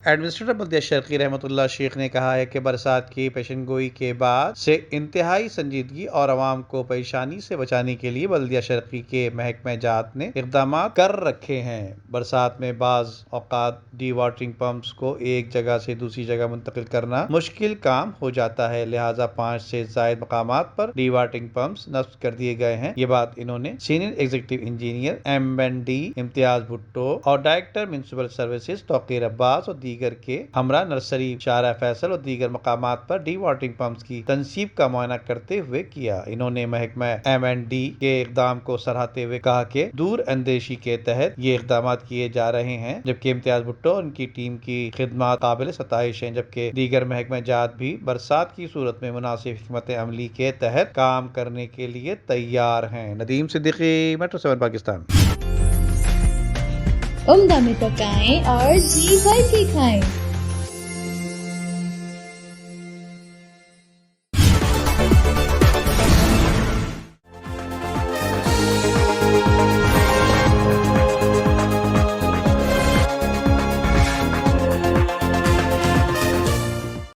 Administrator बल्दिया शर्की रहमतुल्लाह शेख ने कहा है कि बरसात की पेशनगोई के बाद से इंतहाई संजीदगी और आवाम को परेशानी से बचाने के लिए बल्दिया शर्की के महकमा जात ने इकदाम कर रखे हैं। बरसात में बाज औकात डी वाटरिंग पंप्स को एक जगह से दूसरी जगह मुंतकिल करना मुश्किल काम हो जाता है, लिहाजा 5 से ज्यादा मकामात पर डी वाटरिंग पंप्स नस्ब कर दिए गए हैं। ये बात इन्होंने senior executive engineer MND Imtiaz Bhutto और director municipal services Tauqeer Abbas और दीगर के हमरा नर्सरी शारा फैसल और दीगर मकामात पर डी वाटरिंग पंप्स की तनसीब का मुआयना करते हुए किया। इन्होंने महकमा MND के इकदाम को सराहते हुए कहा कि दूर अंदेशी के तहत ये इकदाम किए जा रहे हैं, जबकि इम्तियाज भुट्टो और उनकी टीम की खिदमत काबिल सताइश है, जबकि दीगर महकमा जात भी बरसात की सूरत में मुनासिब हिकमत अमली के तहत काम करने के लिए तैयार हैं। नदीम सिद्दीकी, मेट्रो 7 पाकिस्तान। उम्दा में पकाएं और जी भर के खाएं।